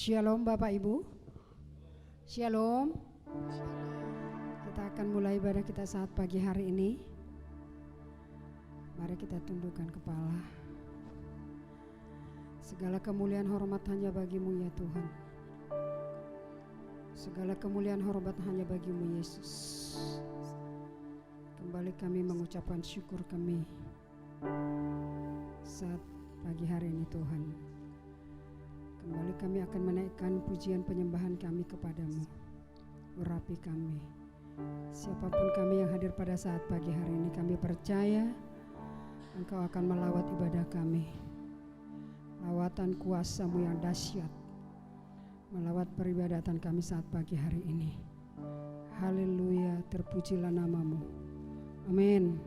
Shalom Bapak Ibu. Shalom. Kita akan mulai ibadah kita saat pagi hari ini. Mari kita tundukkan kepala. Segala kemuliaan hormat hanya bagimu ya Tuhan. Segala kemuliaan hormat hanya bagimu Yesus. Kembali kami mengucapkan syukur kami saat pagi hari ini Tuhan. Kembali kami akan menaikkan pujian penyembahan kami kepadamu. Urapi kami. Siapapun kami yang hadir pada saat pagi hari ini, kami percaya Engkau akan melawat ibadah kami. Lawatan kuasa-Mu yang dahsyat melawat peribadatan kami saat pagi hari ini. Haleluya, terpujilah nama-Mu. Amin.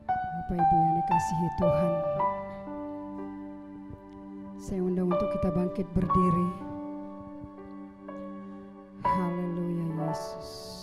Bapak Ibu yang dikasihi Tuhan, saya undang untuk kita bangkit berdiri. Haleluya Yesus.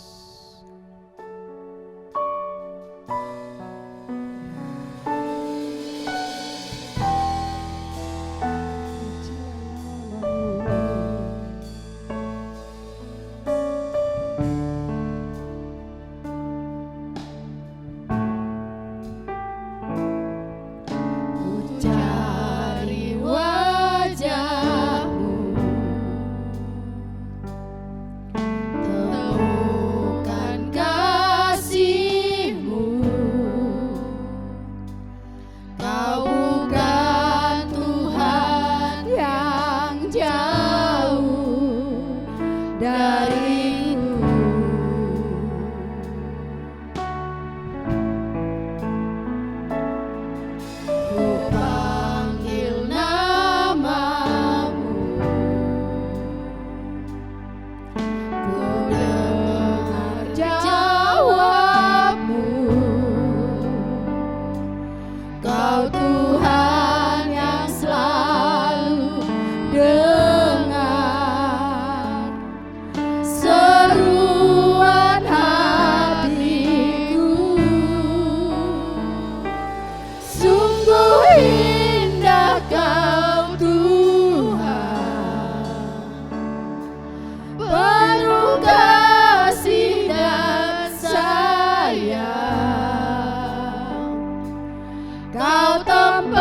Kau tempat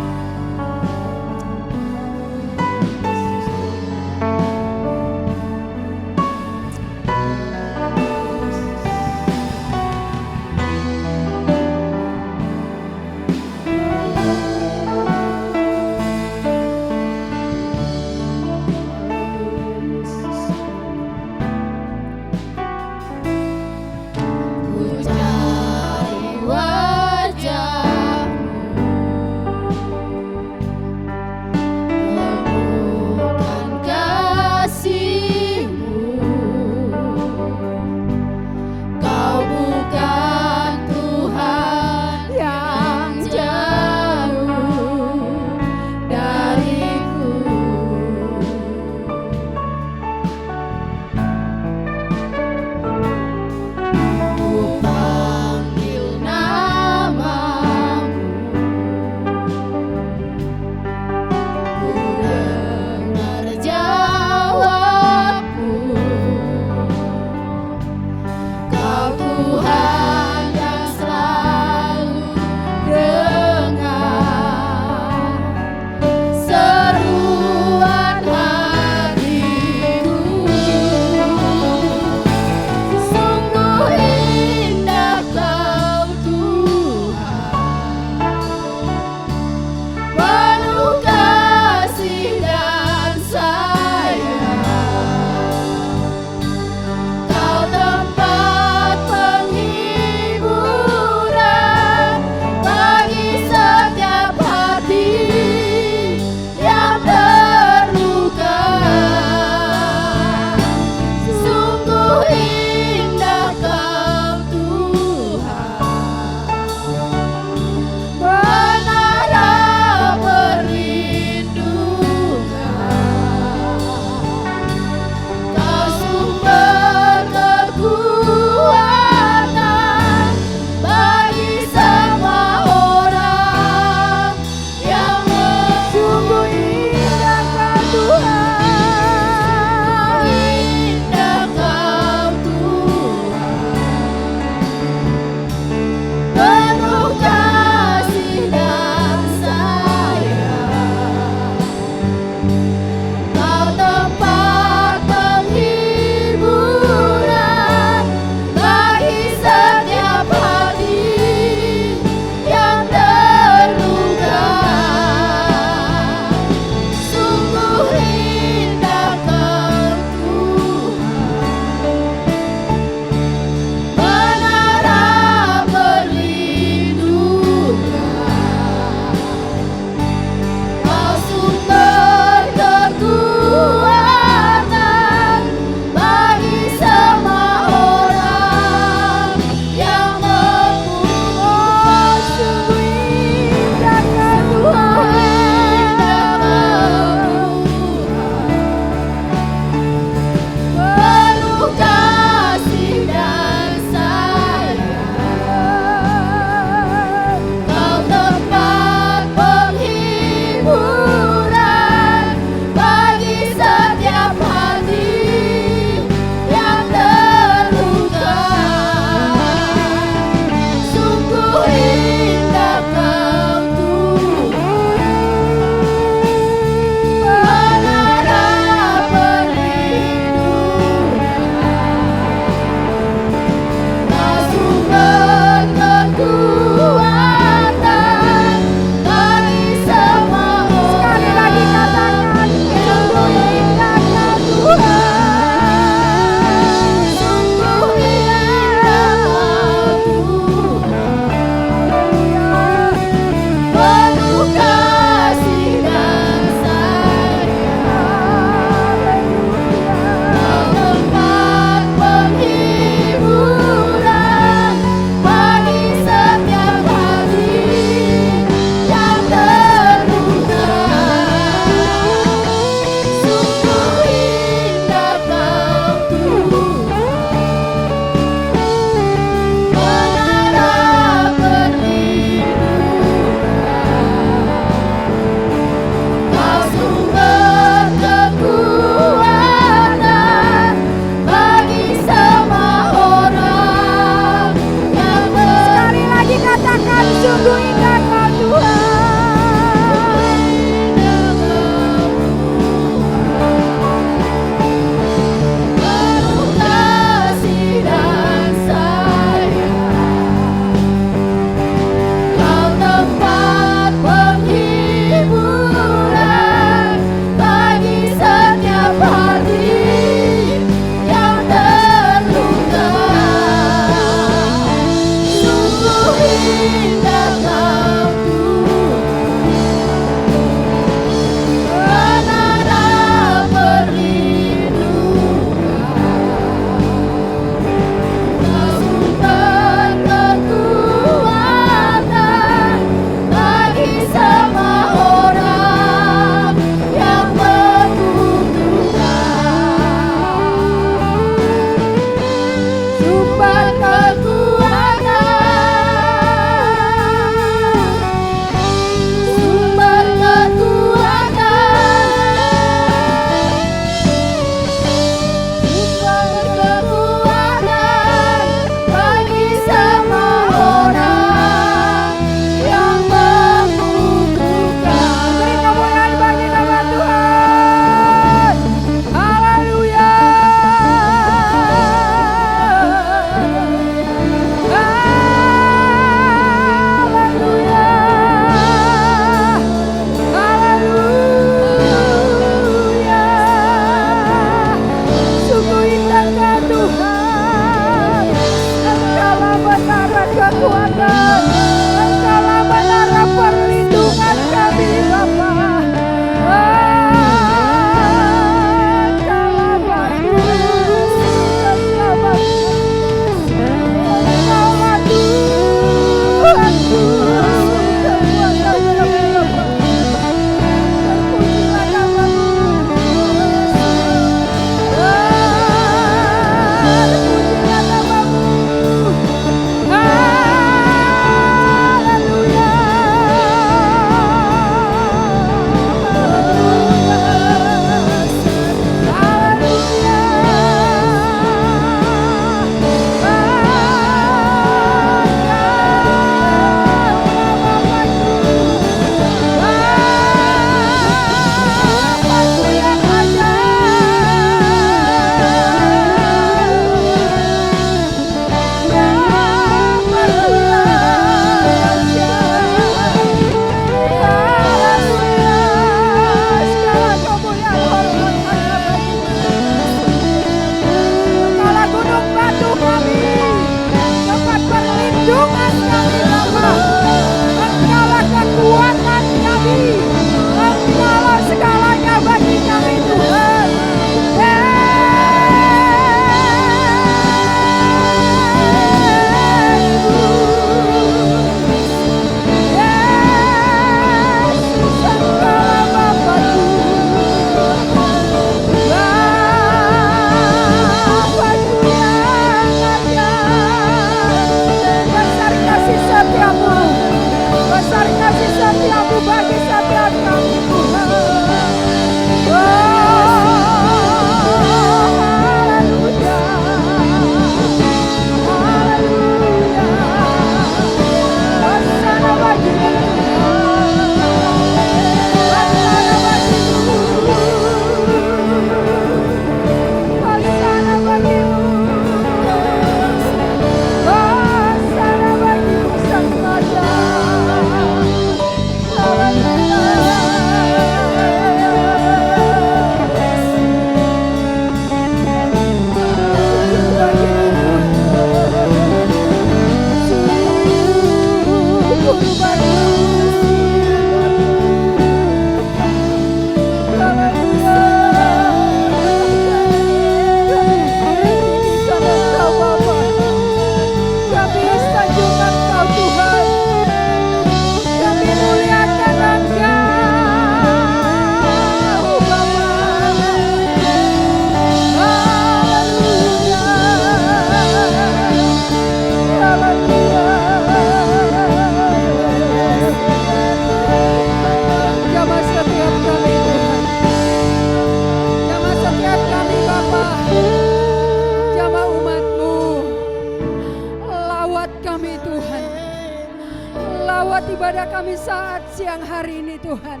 kami saat siang hari ini Tuhan.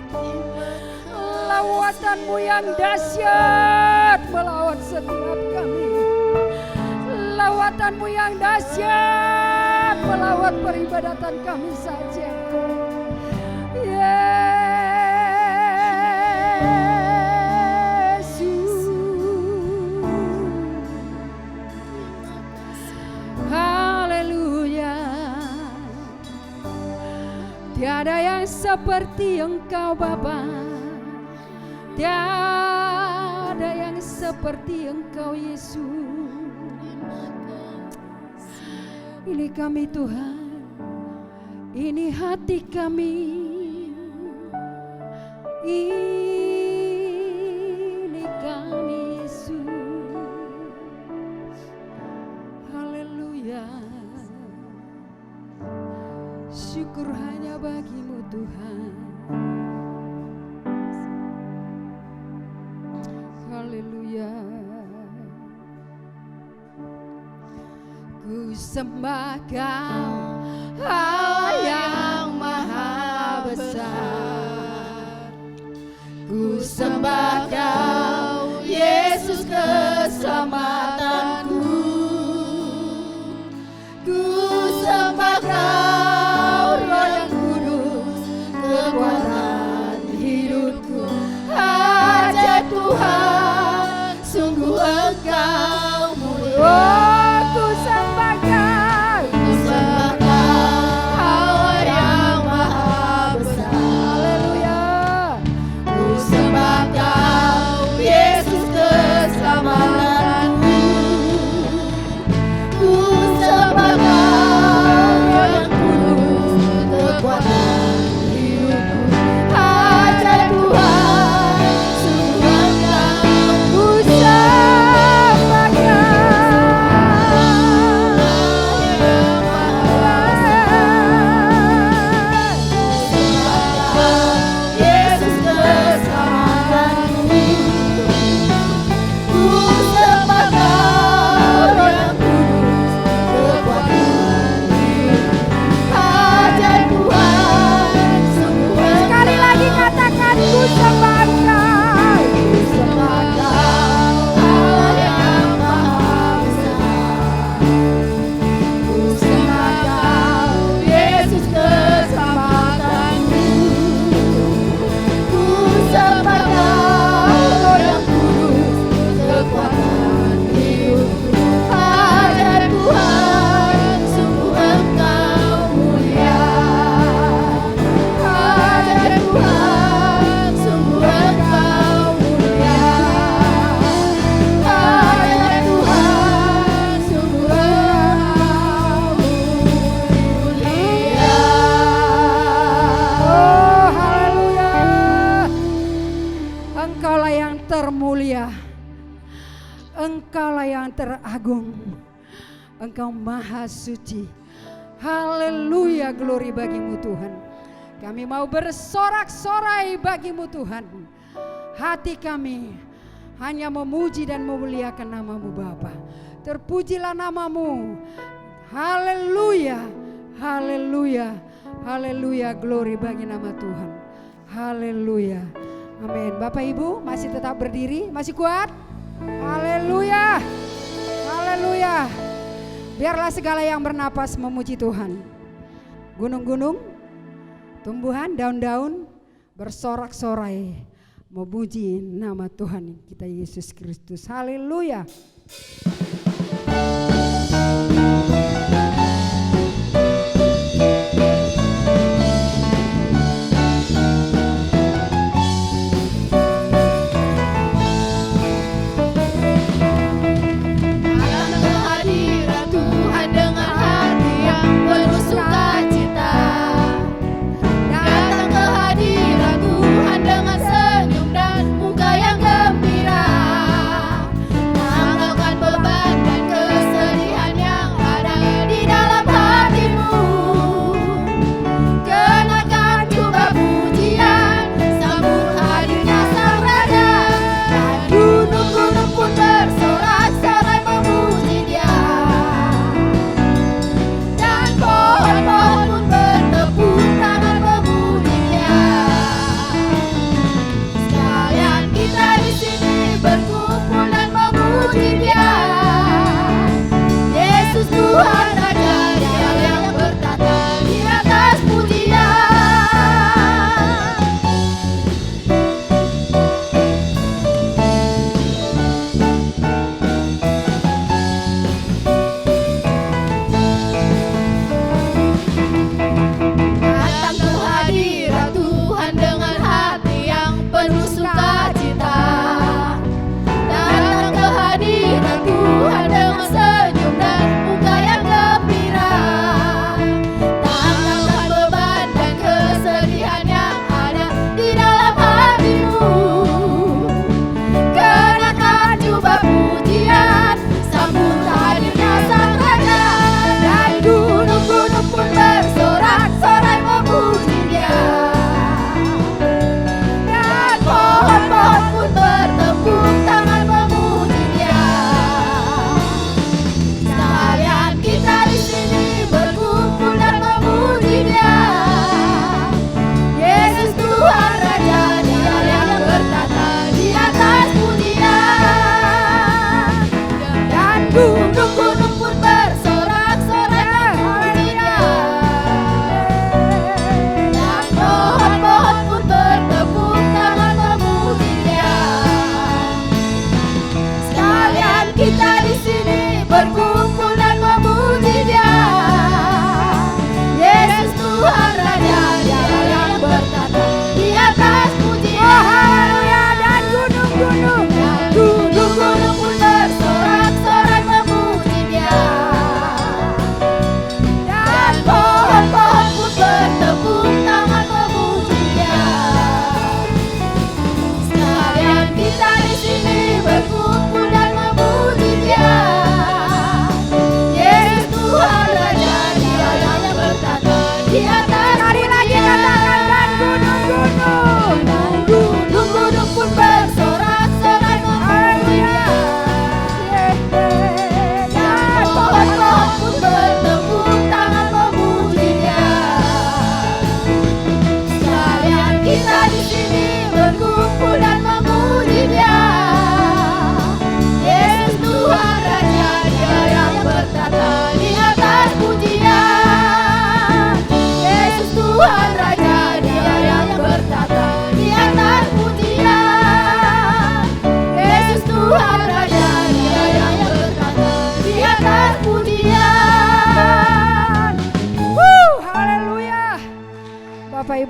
Lawatan-Mu yang dahsyat melawat setiap kami. Lawatan-Mu yang dahsyat melawat peribadatan kami saja. Yesus. Haleluya. Tiada yang seperti Engkau Bapa. Tiada yang seperti Engkau Yesus. Ini kami Tuhan, ini hati kami, ini kami Yesus. Haleluya. Syukur hanya bagi-Mu Tuhan. Haleluya. Ku sembah Kau, Allah yang maha besar. Ku sembah Kau, Yesus keselamatanku. Ku sembah Kau, Roh yang kudus, kekuatan hidupku. Ajaib Tuhan, sungguh Engkau mulia. Ku sembah Kau, Allah yang maha besar. Haleluya. Ku sembah Kau, Yesus keselamatanku. Ku sembah Kau, yang kudus, kekuatan hidupku. Ajaib Tuhan, sungguh Engkau. Ku sembah Kau. Engkaulah yang teragung, Engkau maha suci. Haleluya, glory bagi-Mu Tuhan. Kami mau bersorak-sorai bagi-Mu Tuhan. Hati kami hanya memuji dan memuliakan nama-Mu Bapa. Terpujilah nama-Mu. Haleluya, haleluya, haleluya, glory bagi nama Tuhan. Haleluya, amin. Bapak Ibu masih tetap berdiri, masih kuat? Haleluya, haleluya. Biarlah segala yang bernapas memuji Tuhan. Gunung-gunung, tumbuhan, daun-daun bersorak-sorai memuji nama Tuhan kita Yesus Kristus. Haleluya. Beban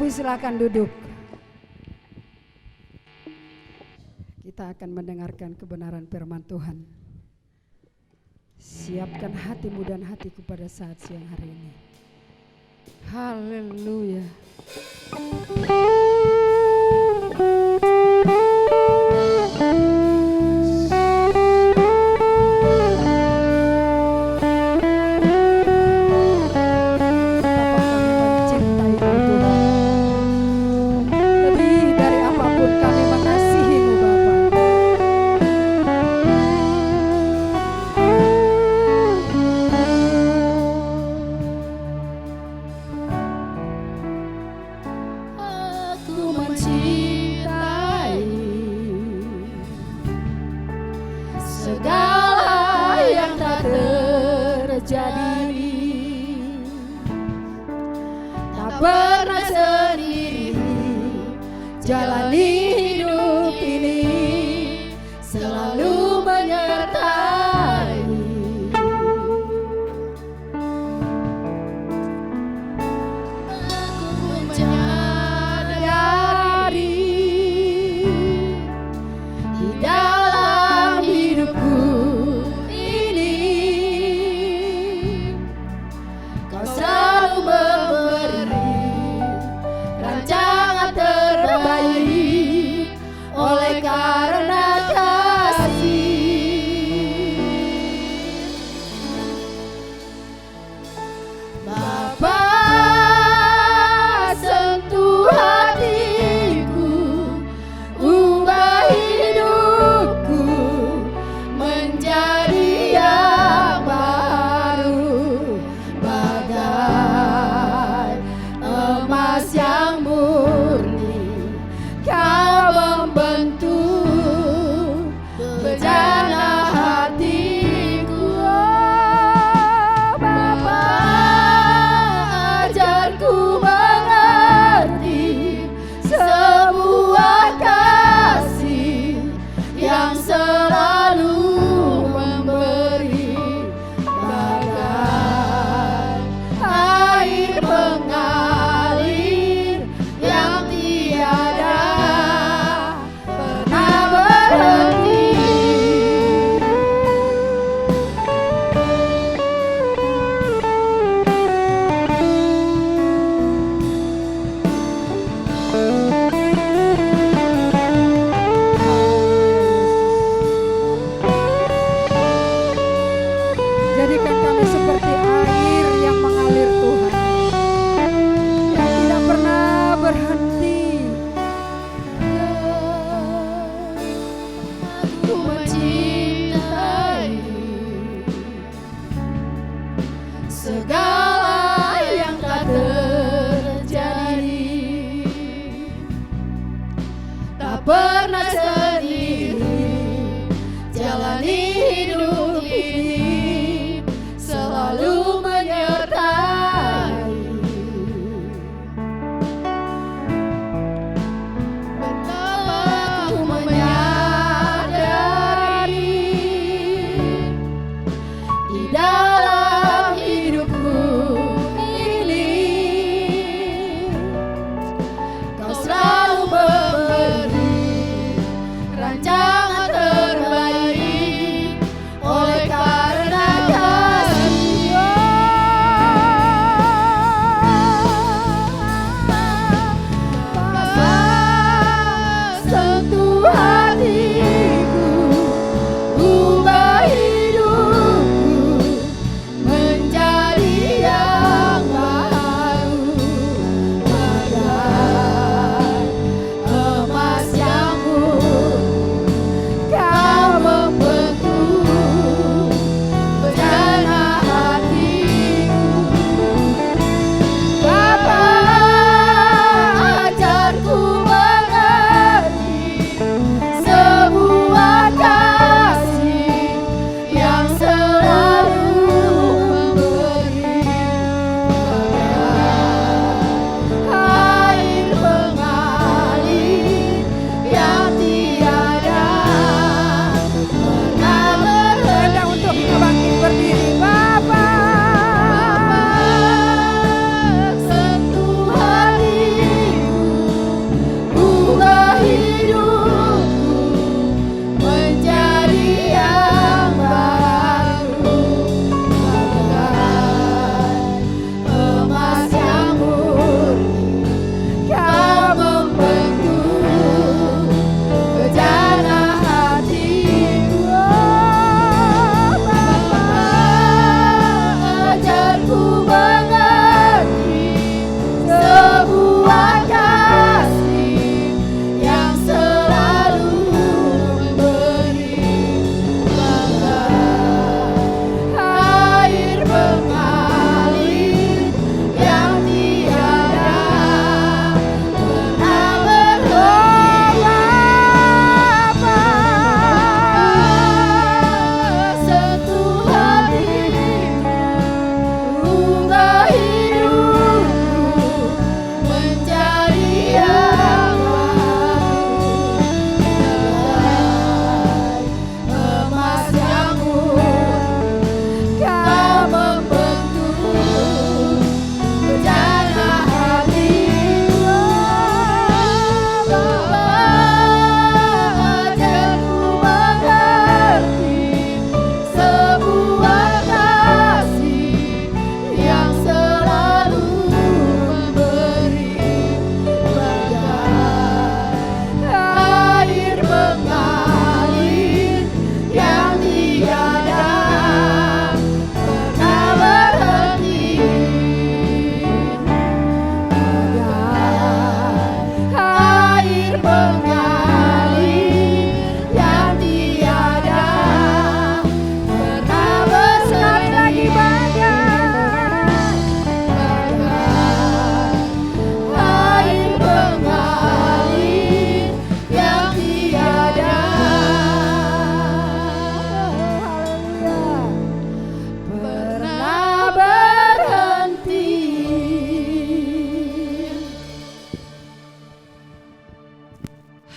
kami silakan duduk. Kita akan mendengarkan kebenaran firman Tuhan. Siapkan hatimu dan hatiku pada saat siang hari ini. Haleluya. Rancangan terbaik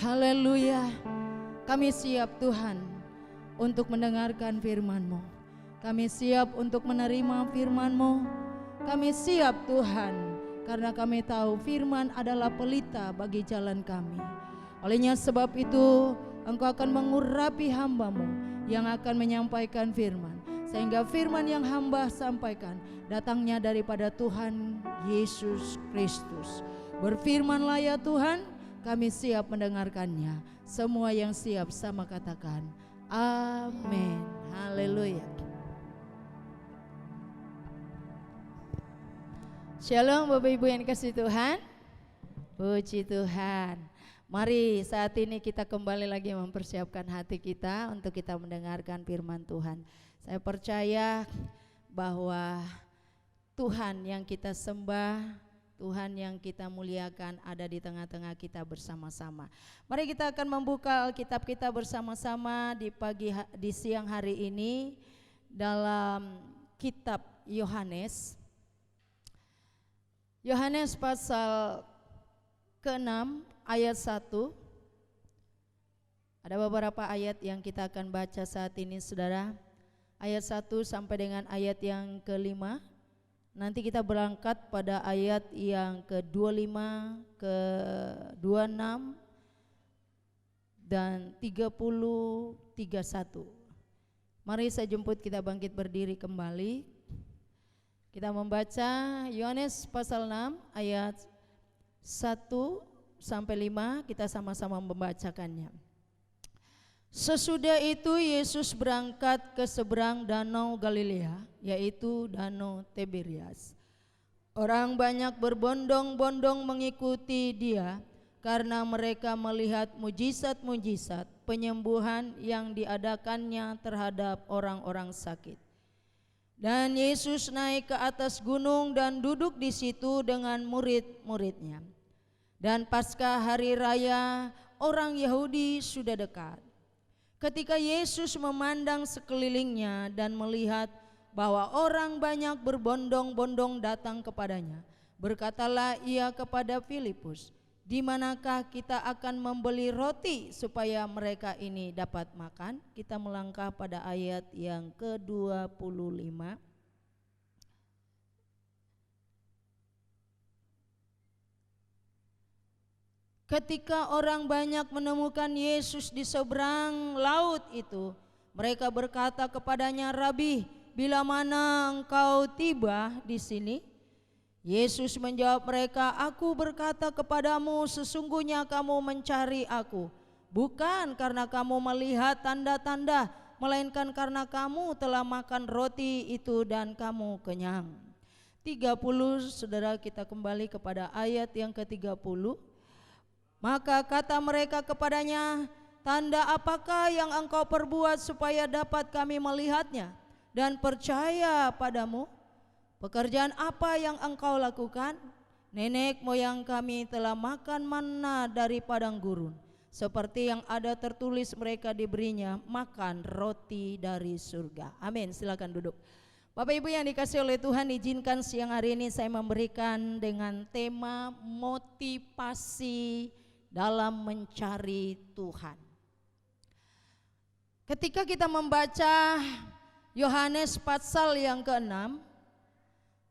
Haleluya. Kami siap Tuhan untuk mendengarkan firman-Mu. Kami siap untuk menerima firman-Mu. Kami siap Tuhan, karena kami tahu firman adalah pelita bagi jalan kami. Olehnya sebab itu Engkau akan mengurapi hamba-Mu yang akan menyampaikan firman, sehingga firman yang hamba sampaikan datangnya daripada Tuhan Yesus Kristus. Berfirmanlah ya Tuhan, kami siap mendengarkannya. Semua yang siap sama katakan amin. Haleluya. Shalom Bapak Ibu yang dikasihi Tuhan. Puji Tuhan. Mari saat ini kita kembali lagi mempersiapkan hati kita untuk kita mendengarkan firman Tuhan. Saya percaya bahwa Tuhan yang kita sembah, Tuhan yang kita muliakan ada di tengah-tengah kita bersama-sama. Mari kita akan membuka Alkitab kita bersama-sama di siang hari ini dalam kitab Yohanes. Yohanes pasal ke-6 ayat 1. Ada beberapa ayat yang kita akan baca saat ini saudara. Ayat 1 sampai dengan ayat yang ke-5. Nanti kita berangkat pada ayat yang ke-25, ke-26 dan 30, 31. Mari saya jemput kita bangkit berdiri kembali. Kita membaca Yohanes pasal 6 ayat 1 sampai 5, kita sama-sama membacakannya. Sesudah itu Yesus berangkat ke seberang danau Galilea, yaitu danau Tiberias. Orang banyak berbondong-bondong mengikuti dia karena mereka melihat mujizat-mujizat penyembuhan yang diadakannya terhadap orang-orang sakit. Dan Yesus naik ke atas gunung dan duduk di situ dengan murid-muridnya. Dan pasca hari raya orang Yahudi sudah dekat. Ketika Yesus memandang sekelilingnya dan melihat bahwa orang banyak berbondong-bondong datang kepadanya, berkatalah ia kepada Filipus, "Di manakah kita akan membeli roti supaya mereka ini dapat makan?" Kita melangkah pada ayat yang ke-25. Ketika orang banyak menemukan Yesus di seberang laut itu, mereka berkata kepadanya, "Rabi, bila mana engkau tiba di sini?" Yesus menjawab mereka, "Aku berkata kepadamu, sesungguhnya kamu mencari aku, bukan karena kamu melihat tanda-tanda, melainkan karena kamu telah makan roti itu dan kamu kenyang." 30, saudara, kita kembali kepada ayat yang ke-30. Maka kata mereka kepadanya, "Tanda apakah yang engkau perbuat supaya dapat kami melihatnya dan percaya padamu? Pekerjaan apa yang engkau lakukan? Nenek moyang kami telah makan manna dari padang gurun, seperti yang ada tertulis mereka diberinya makan roti dari surga." Amin. Silakan duduk. Bapak Ibu yang dikasihi oleh Tuhan, izinkan siang hari ini saya memberikan dengan tema motivasi dalam mencari Tuhan. Ketika kita membaca Yohanes pasal yang ke-6,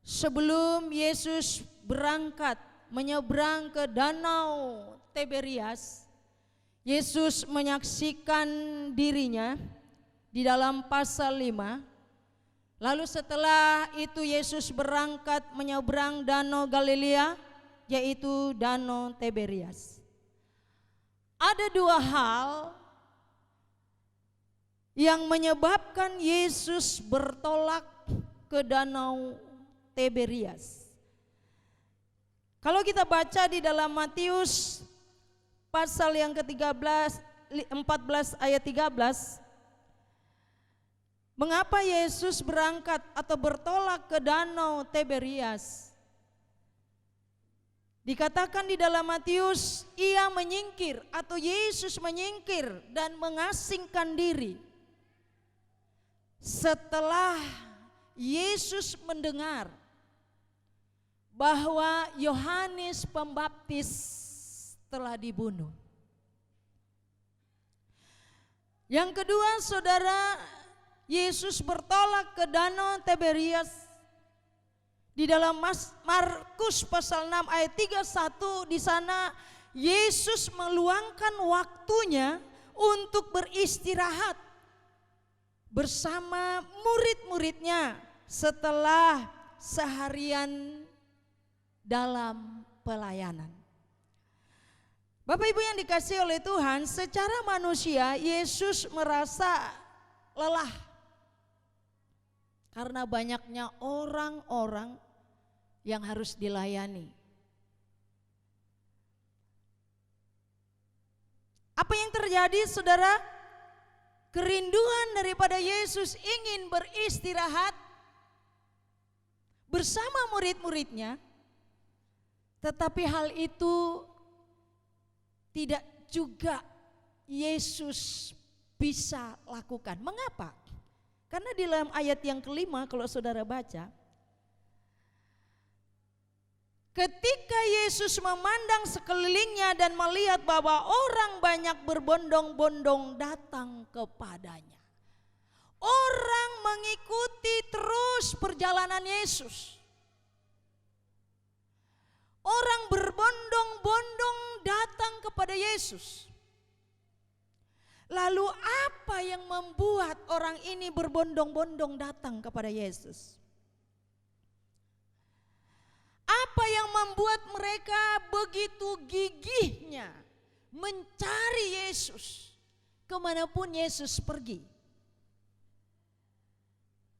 sebelum Yesus berangkat menyeberang ke danau Tiberias, Yesus menyaksikan dirinya di dalam pasal 5. Lalu setelah itu Yesus berangkat menyeberang danau Galilea, yaitu danau Tiberias. Ada dua hal yang menyebabkan Yesus bertolak ke danau Tiberias. Kalau kita baca di dalam Matius pasal yang ke-13, 14 ayat 13, mengapa Yesus berangkat atau bertolak ke danau Tiberias? Dikatakan di dalam Matius, ia menyingkir atau Yesus menyingkir dan mengasingkan diri setelah Yesus mendengar bahwa Yohanes Pembaptis telah dibunuh. Yang kedua, saudara, Yesus bertolak ke danau Tiberias. Di dalam Markus pasal 6 ayat 31, di sana Yesus meluangkan waktunya untuk beristirahat bersama murid-muridnya setelah seharian dalam pelayanan. Bapak Ibu yang dikasihi oleh Tuhan, secara manusia Yesus merasa lelah karena banyaknya orang-orang yang harus dilayani. Apa yang terjadi, saudara? Kerinduan daripada Yesus ingin beristirahat bersama murid-muridnya, tetapi hal itu tidak juga Yesus bisa lakukan. Mengapa? Karena di dalam ayat yang kelima kalau saudara baca, ketika Yesus memandang sekelilingnya dan melihat bahwa orang banyak berbondong-bondong datang kepadanya. Orang mengikuti terus perjalanan Yesus. Orang berbondong-bondong datang kepada Yesus. Lalu apa yang membuat orang ini berbondong-bondong datang kepada Yesus? Apa yang membuat mereka begitu gigihnya mencari Yesus kemanapun Yesus pergi?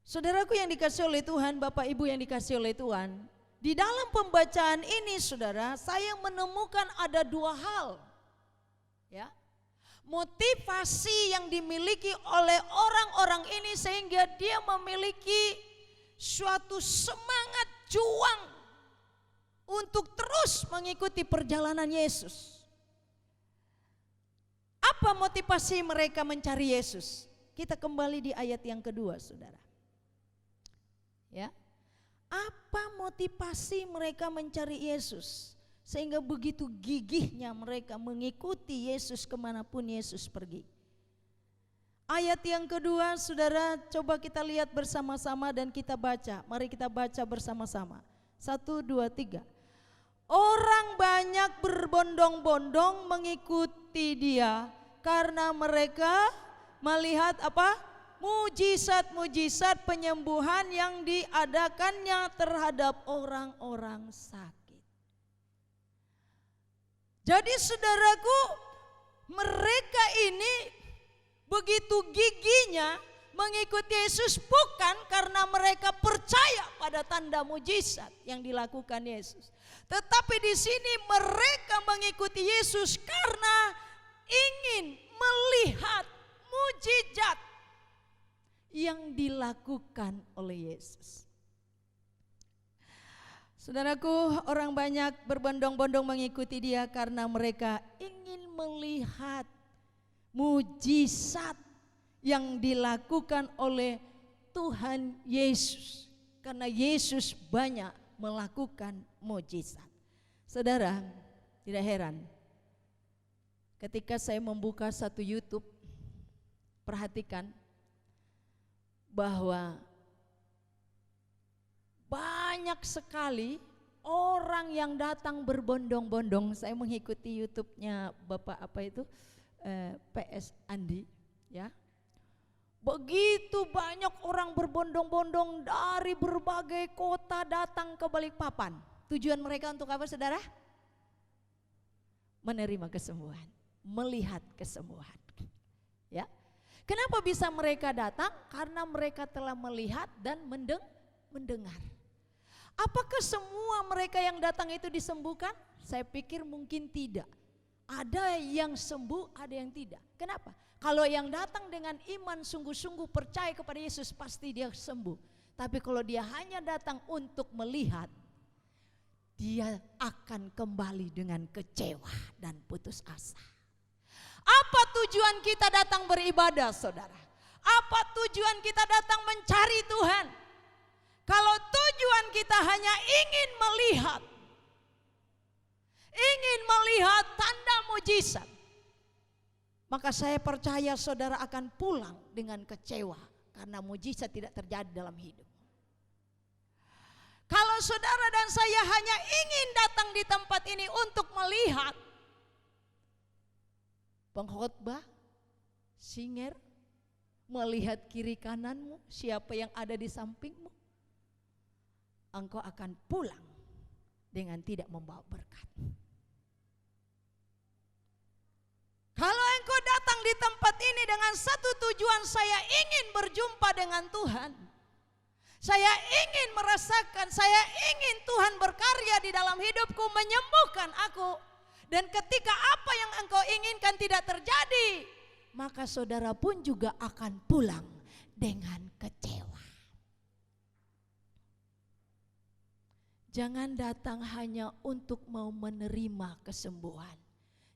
Saudaraku yang dikasihi oleh Tuhan, Bapak Ibu yang dikasihi oleh Tuhan, di dalam pembacaan ini saudara, saya menemukan ada dua hal. Ya. Motivasi yang dimiliki oleh orang-orang ini sehingga dia memiliki suatu semangat juang untuk terus mengikuti perjalanan Yesus. Apa motivasi mereka mencari Yesus? Kita kembali di ayat yang kedua, saudara. Ya, apa motivasi mereka mencari Yesus sehingga begitu gigihnya mereka mengikuti Yesus kemanapun Yesus pergi? Ayat yang kedua, saudara, coba kita lihat bersama-sama dan kita baca. Mari kita baca bersama-sama. 1, 2, 3. Orang banyak berbondong-bondong mengikuti dia karena mereka melihat apa? Mujizat-mujizat penyembuhan yang diadakannya terhadap orang-orang sakit. Jadi saudaraku, mereka ini begitu gigihnya mengikuti Yesus bukan karena mereka percaya pada tanda mujizat yang dilakukan Yesus. Tetapi di sini mereka mengikuti Yesus karena ingin melihat mujizat yang dilakukan oleh Yesus. Saudaraku, orang banyak berbondong-bondong mengikuti dia karena mereka ingin melihat mujizat yang dilakukan oleh Tuhan Yesus. Karena Yesus banyak melakukan mujizat. Saudara, tidak heran ketika saya membuka satu YouTube, perhatikan bahwa banyak sekali orang yang datang berbondong-bondong. Saya mengikuti YouTube-nya Bapak PS Andi, ya. Begitu banyak orang berbondong-bondong dari berbagai kota datang ke Balikpapan. Tujuan mereka untuk apa, saudara? Menerima kesembuhan, melihat kesembuhan. Ya. Kenapa bisa mereka datang? Karena mereka telah melihat dan mendengar. Apakah semua mereka yang datang itu disembuhkan? Saya pikir mungkin tidak. Ada yang sembuh, ada yang tidak. Kenapa? Kalau yang datang dengan iman sungguh-sungguh percaya kepada Yesus pasti dia sembuh. Tapi kalau dia hanya datang untuk melihat, dia akan kembali dengan kecewa dan putus asa. Apa tujuan kita datang beribadah, saudara? Apa tujuan kita datang mencari Tuhan? Kalau tujuan kita hanya ingin melihat tanda mujizat, maka saya percaya saudara akan pulang dengan kecewa karena mujizat tidak terjadi dalam hidup. Kalau saudara dan saya hanya ingin datang di tempat ini untuk melihat pengkhotbah, singer, melihat kiri kananmu, siapa yang ada di sampingmu, engkau akan pulang dengan tidak membawa berkat. Kalau engkau datang di tempat ini dengan satu tujuan, saya ingin berjumpa dengan Tuhan, saya ingin merasakan, saya ingin Tuhan berkarya di dalam hidupku, menyembuhkan aku. Dan ketika apa yang engkau inginkan tidak terjadi, maka saudara pun juga akan pulang dengan kecewa. Jangan datang hanya untuk mau menerima kesembuhan.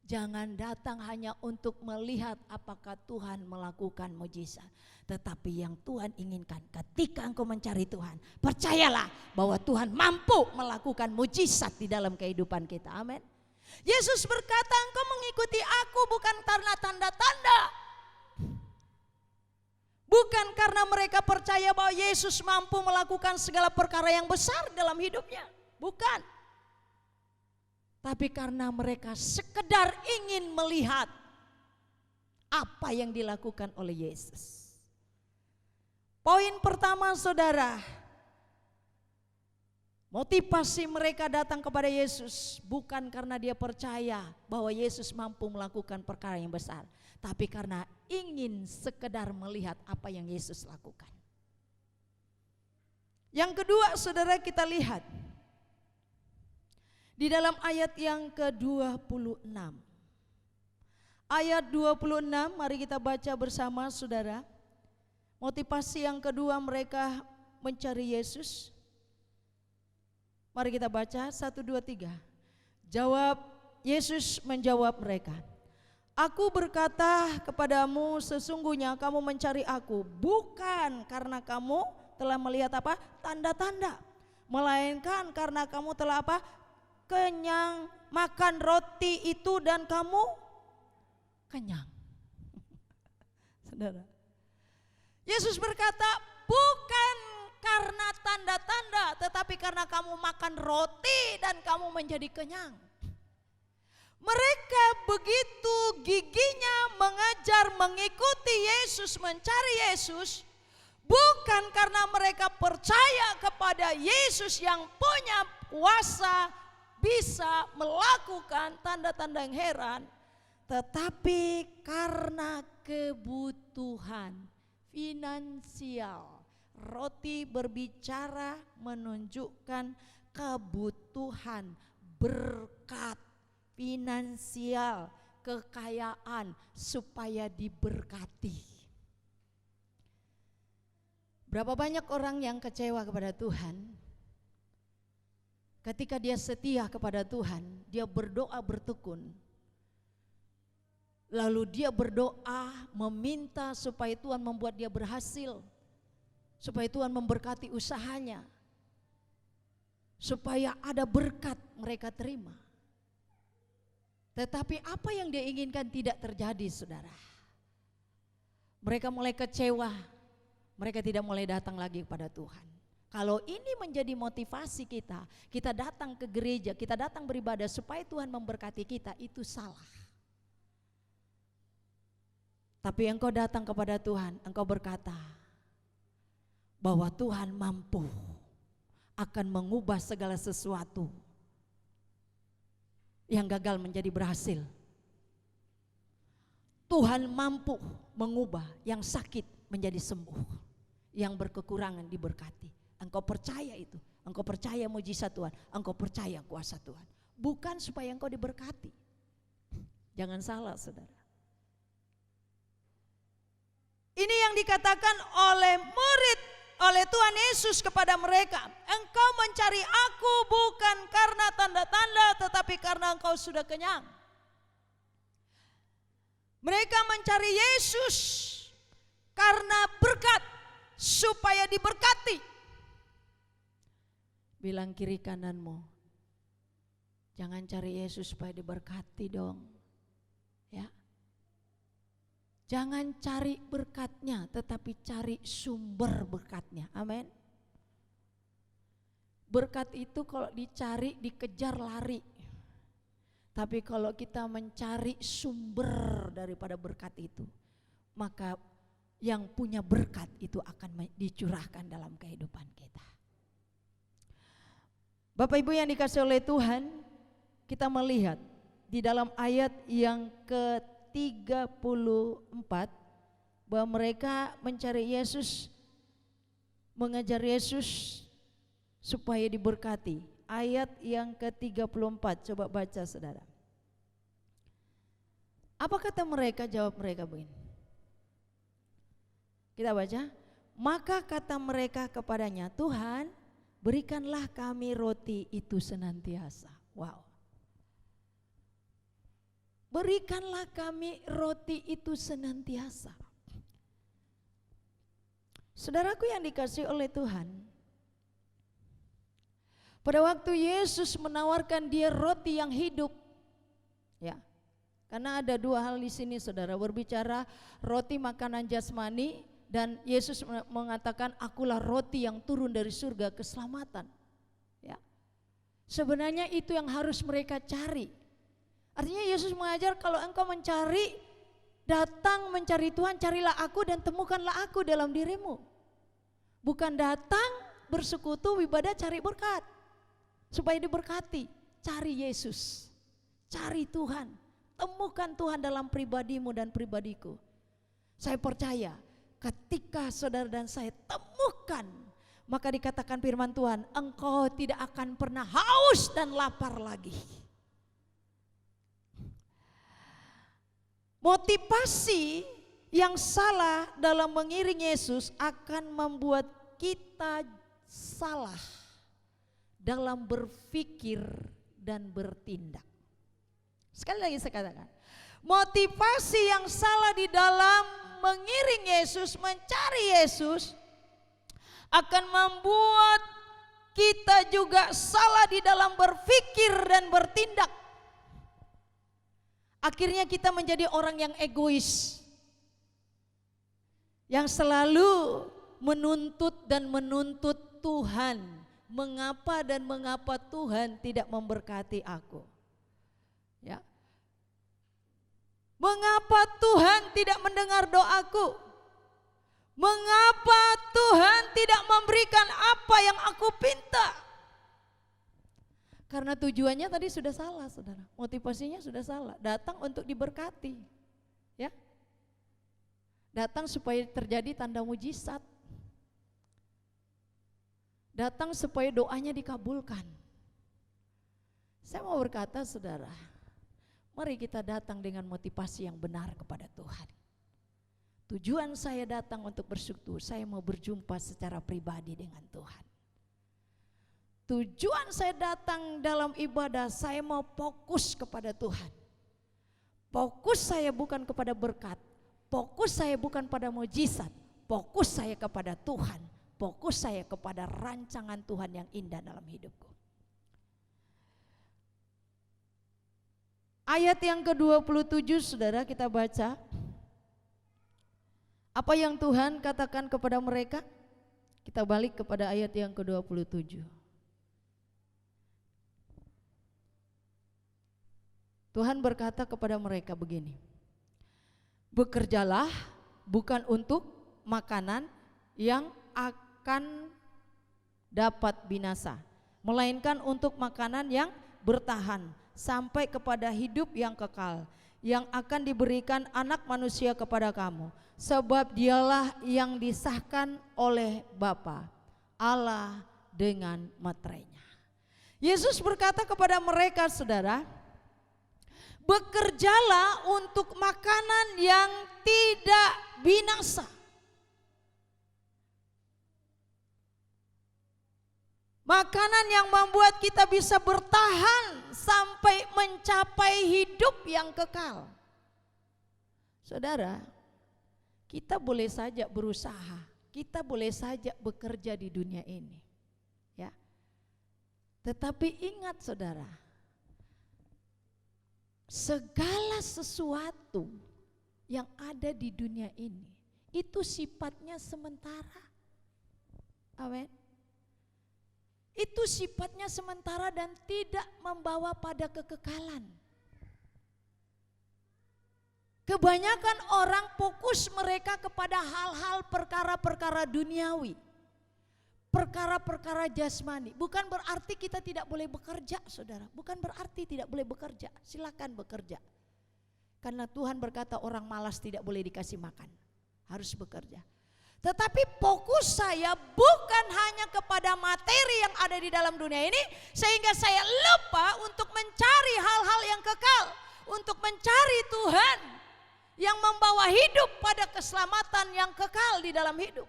Jangan datang hanya untuk melihat apakah Tuhan melakukan mujizat. Tetapi yang Tuhan inginkan ketika engkau mencari Tuhan, percayalah bahwa Tuhan mampu melakukan mujizat di dalam kehidupan kita. Amin. Yesus berkata, engkau mengikuti aku bukan karena tanda-tanda. Bukan karena mereka percaya bahwa Yesus mampu melakukan segala perkara yang besar dalam hidupnya. Bukan. Tapi karena mereka sekedar ingin melihat apa yang dilakukan oleh Yesus. Poin pertama saudara, motivasi mereka datang kepada Yesus bukan karena dia percaya bahwa Yesus mampu melakukan perkara yang besar, tapi karena ingin sekedar melihat apa yang Yesus lakukan. Yang kedua saudara, kita lihat di dalam ayat yang ke-26. Ayat 26, mari kita baca bersama saudara. Motivasi yang kedua mereka mencari Yesus. Mari kita baca 1, 2, 3. Yesus menjawab mereka, aku berkata kepadamu, sesungguhnya kamu mencari aku bukan karena kamu telah melihat apa? Tanda-tanda, melainkan karena kamu telah apa? Kenyang, makan roti itu dan kamu kenyang. Saudara, Yesus berkata bukan karena tanda-tanda, tetapi karena kamu makan roti dan kamu menjadi kenyang. Mereka begitu giginya mengejar mengikuti Yesus, mencari Yesus, bukan karena mereka percaya kepada Yesus yang punya kuasa bisa melakukan tanda-tanda yang heran, tetapi karena kebutuhan finansial. Roti berbicara menunjukkan kebutuhan, berkat finansial, kekayaan supaya diberkati. Berapa banyak orang yang kecewa kepada Tuhan? Ketika dia setia kepada Tuhan, dia berdoa bertekun. Lalu dia berdoa meminta supaya Tuhan membuat dia berhasil. Supaya Tuhan memberkati usahanya. Supaya ada berkat mereka terima. Tetapi apa yang dia inginkan tidak terjadi, saudara. Mereka mulai kecewa. Mereka tidak mulai datang lagi kepada Tuhan. Kalau ini menjadi motivasi kita, kita datang ke gereja, kita datang beribadah supaya Tuhan memberkati kita, itu salah. Tapi engkau datang kepada Tuhan, engkau berkata bahwa Tuhan mampu akan mengubah segala sesuatu yang gagal menjadi berhasil. Tuhan mampu mengubah yang sakit menjadi sembuh, yang berkekurangan diberkati. Engkau percaya itu, engkau percaya mujizat Tuhan, engkau percaya kuasa Tuhan. Bukan supaya engkau diberkati. Jangan salah saudara. Ini yang dikatakan oleh Tuhan Yesus kepada mereka. Engkau mencari aku bukan karena tanda-tanda, tetapi karena engkau sudah kenyang. Mereka mencari Yesus karena berkat, supaya diberkati. Bilang kiri kananmu, jangan cari Yesus supaya diberkati dong. Ya. Jangan cari berkatnya, tetapi cari sumber berkatnya. Amin. Berkat itu kalau dicari, dikejar, lari. Tapi kalau kita mencari sumber daripada berkat itu, maka yang punya berkat itu akan dicurahkan dalam kehidupan kita. Bapak Ibu yang dikasihi oleh Tuhan, kita melihat di dalam ayat yang ke-34 bahwa mereka mencari Yesus, mengejar Yesus supaya diberkati. Ayat yang ke-34, coba baca saudara. Apa kata mereka? Jawab mereka begini. Kita baca. Maka kata mereka kepadanya, Tuhan, berikanlah kami roti itu senantiasa. Wow. Berikanlah kami roti itu senantiasa. Saudaraku yang dikasihi oleh Tuhan, pada waktu Yesus menawarkan dia roti yang hidup, ya, karena ada dua hal di sini saudara, berbicara roti makanan jasmani, dan Yesus mengatakan akulah roti yang turun dari surga keselamatan. Ya, sebenarnya itu yang harus mereka cari. Artinya Yesus mengajar kalau engkau mencari, datang mencari Tuhan, carilah aku dan temukanlah aku dalam dirimu. Bukan datang bersekutu ibadah cari berkat. Supaya diberkati, cari Yesus, cari Tuhan, temukan Tuhan dalam pribadimu dan pribadiku. Saya percaya ketika saudara dan saya temukan, maka dikatakan firman Tuhan, engkau tidak akan pernah haus dan lapar lagi. Motivasi yang salah dalam mengiring Yesus akan membuat kita salah dalam berpikir dan bertindak. Sekali lagi saya katakan, motivasi yang salah di dalam mengiring Yesus, mencari Yesus, akan membuat kita juga salah di dalam berpikir dan bertindak. Akhirnya kita menjadi orang yang egois, yang selalu menuntut dan menuntut Tuhan. Mengapa dan mengapa Tuhan tidak memberkati aku? Ya. Mengapa Tuhan tidak mendengar doaku? Mengapa Tuhan tidak memberikan apa yang aku pinta? Karena tujuannya tadi sudah salah, saudara. Motivasinya sudah salah. Datang untuk diberkati, ya. Datang supaya terjadi tanda mujizat. Datang supaya doanya dikabulkan. Saya mau berkata saudara, mari kita datang dengan motivasi yang benar kepada Tuhan. Tujuan saya datang untuk bersekutu, saya mau berjumpa secara pribadi dengan Tuhan. Tujuan saya datang dalam ibadah, saya mau fokus kepada Tuhan. Fokus saya bukan kepada berkat, fokus saya bukan pada mujizat, fokus saya kepada Tuhan. Fokus saya kepada rancangan Tuhan yang indah dalam hidupku. Ayat yang ke-27 saudara kita baca. Apa yang Tuhan katakan kepada mereka? Kita balik kepada ayat yang ke-27. Tuhan berkata kepada mereka begini. Bekerjalah bukan untuk makanan yang akan dapat binasa, melainkan untuk makanan yang bertahan sampai kepada hidup yang kekal, yang akan diberikan Anak Manusia kepada kamu, sebab dialah yang disahkan oleh Bapa Allah dengan materainya. Yesus berkata kepada mereka saudara, bekerjalah untuk makanan yang tidak binasa. Makanan yang membuat kita bisa bertahan sampai mencapai hidup yang kekal. Saudara, kita boleh saja berusaha, kita boleh saja bekerja di dunia ini, ya. Tetapi ingat saudara, segala sesuatu yang ada di dunia ini itu sifatnya sementara. Amin. Itu sifatnya sementara dan tidak membawa pada kekekalan. Kebanyakan orang fokus mereka kepada hal-hal perkara-perkara duniawi. Perkara-perkara jasmani. Bukan berarti kita tidak boleh bekerja, saudara. Bukan berarti tidak boleh bekerja. Silakan bekerja. Karena Tuhan berkata orang malas tidak boleh dikasih makan. Harus bekerja. Tetapi fokus saya bukan hanya kepada materi yang ada di dalam dunia ini, sehingga saya lupa untuk mencari hal-hal yang kekal, untuk mencari Tuhan yang membawa hidup pada keselamatan yang kekal di dalam hidup.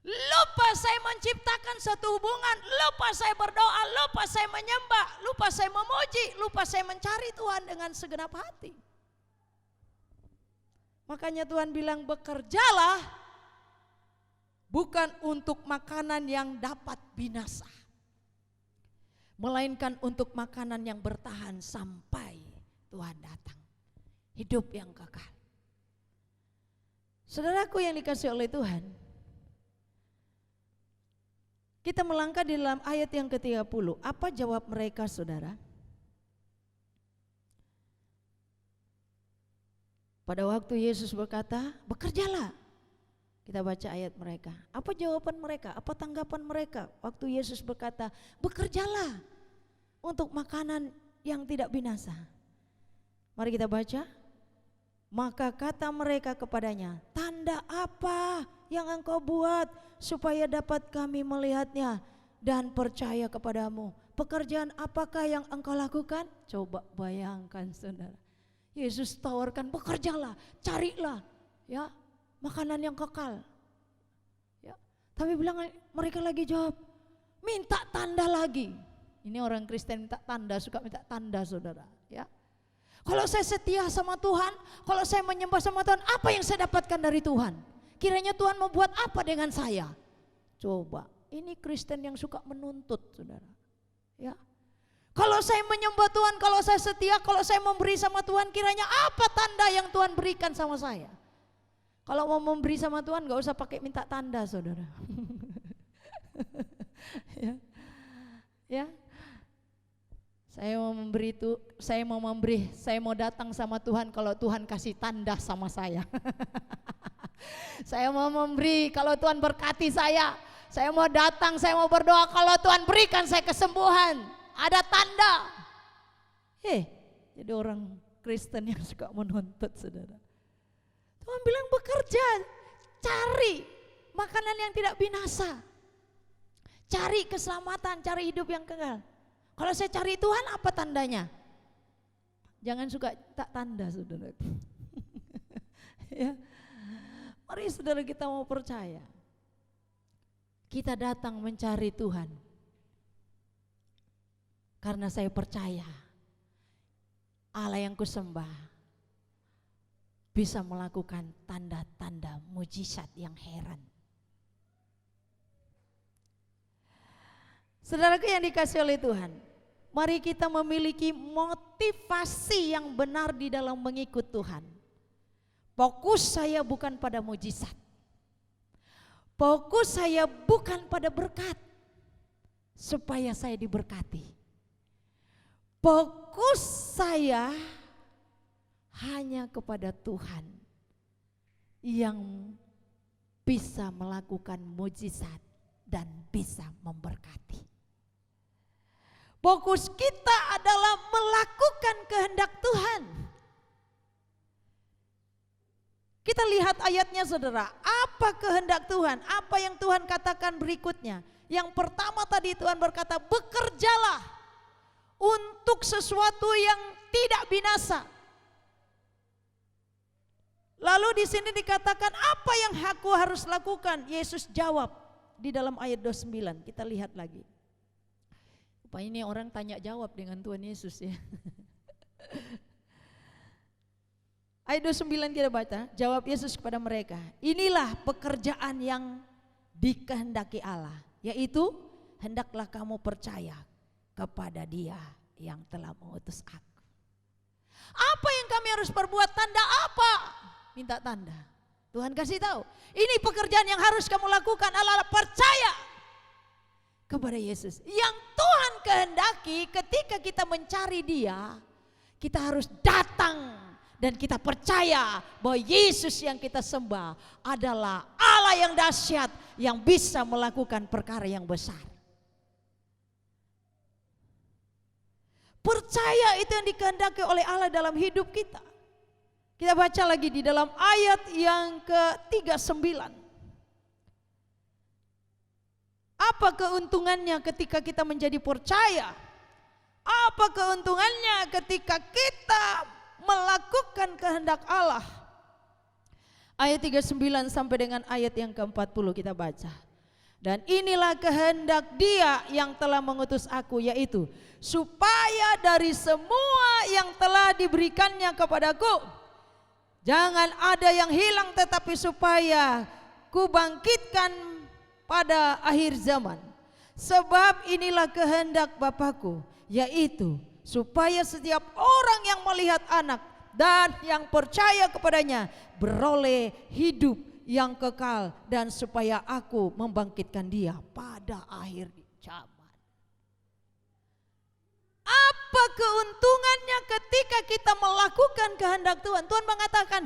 Lupa saya menciptakan satu hubungan, lupa saya berdoa, lupa saya menyembah, lupa saya memuji, lupa saya mencari Tuhan dengan segenap hati. Makanya Tuhan bilang bekerjalah bukan untuk makanan yang dapat binasa, melainkan untuk makanan yang bertahan sampai Tuhan datang. Hidup yang kekal. Saudaraku yang dikasihi oleh Tuhan, kita melangkah di dalam ayat yang ke-30. Apa jawab mereka, saudara? Pada waktu Yesus berkata, bekerjalah. Kita baca ayat mereka. Apa jawaban mereka? Apa tanggapan mereka? Waktu Yesus berkata, bekerjalah untuk makanan yang tidak binasa. Mari kita baca. Maka kata mereka kepadanya, tanda apa yang engkau buat supaya dapat kami melihatnya dan percaya kepadamu? Pekerjaan apakah yang engkau lakukan? Coba bayangkan, saudara. Yesus tawarkan, bekerjalah, carilah ya makanan yang kekal. Ya. Tapi bilang mereka lagi jawab, minta tanda lagi. Ini orang Kristen minta tanda, suka minta tanda, saudara. Ya. Kalau saya setia sama Tuhan, kalau saya menyembah sama Tuhan, apa yang saya dapatkan dari Tuhan? Kiranya Tuhan mau buat apa dengan saya? Coba, ini Kristen yang suka menuntut, saudara. Ya. Kalau saya menyembah Tuhan, kalau saya setia, kalau saya memberi sama Tuhan, kiranya apa tanda yang Tuhan berikan sama saya? Kalau mau memberi sama Tuhan, gak usah pakai minta tanda, saudara. Ya. Ya. Saya mau datang sama Tuhan kalau Tuhan kasih tanda sama saya. Saya mau memberi kalau Tuhan berkati saya. Saya mau datang, saya mau berdoa kalau Tuhan berikan saya kesembuhan. Ada tanda. Jadi orang Kristen yang suka menuntut, saudara. Tuhan bilang bekerja, cari makanan yang tidak binasa. Cari keselamatan, cari hidup yang kekal. Kalau saya cari Tuhan, apa tandanya? Jangan suka tak tanda, saudara. Ya. Mari saudara kita mau percaya. Kita datang mencari Tuhan. Karena saya percaya Allah yang kusembah bisa melakukan tanda-tanda mujizat yang heran. Saudaraku yang dikasihi oleh Tuhan, mari kita memiliki motivasi yang benar di dalam mengikut Tuhan. Fokus saya bukan pada mujizat. Fokus saya bukan pada berkat, supaya saya diberkati. Fokus saya hanya kepada Tuhan yang bisa melakukan mujizat dan bisa memberkati. Fokus kita adalah melakukan kehendak Tuhan. Kita lihat ayatnya, saudara. Apa kehendak Tuhan? Apa yang Tuhan katakan berikutnya? Yang pertama tadi Tuhan berkata, bekerjalah untuk sesuatu yang tidak binasa. Lalu di sini dikatakan apa yang aku harus lakukan? Yesus jawab di dalam ayat 29. Kita lihat lagi. Ini orang tanya jawab dengan Tuhan Yesus ya. Ayat 29 kita baca, jawab Yesus kepada mereka, inilah pekerjaan yang dikehendaki Allah, yaitu hendaklah kamu percaya kepada Dia yang telah mengutus aku. Apa yang kami harus berbuat tanda apa? Minta tanda. Tuhan kasih tahu, ini pekerjaan yang harus kamu lakukan adalah percaya kepada Yesus. Yang Tuhan kehendaki ketika kita mencari Dia, kita harus datang dan kita percaya bahwa Yesus yang kita sembah adalah Allah yang dahsyat, yang bisa melakukan perkara yang besar. Percaya itu yang dikehendaki oleh Allah dalam hidup kita. Kita baca lagi di dalam ayat yang ke-39. Apa keuntungannya ketika kita menjadi percaya? Apa keuntungannya ketika kita melakukan kehendak Allah? Ayat 39 sampai dengan ayat yang ke-40 kita baca. Dan inilah kehendak Dia yang telah mengutus aku, yaitu supaya dari semua yang telah diberikannya kepadaku, jangan ada yang hilang, tetapi supaya kubangkitkan pada akhir zaman. Sebab inilah kehendak Bapakku, yaitu supaya setiap orang yang melihat Anak dan yang percaya kepadanya beroleh hidup yang kekal, dan supaya aku membangkitkan dia pada akhir zaman. Apa keuntungannya ketika kita melakukan kehendak Tuhan? Tuhan mengatakan,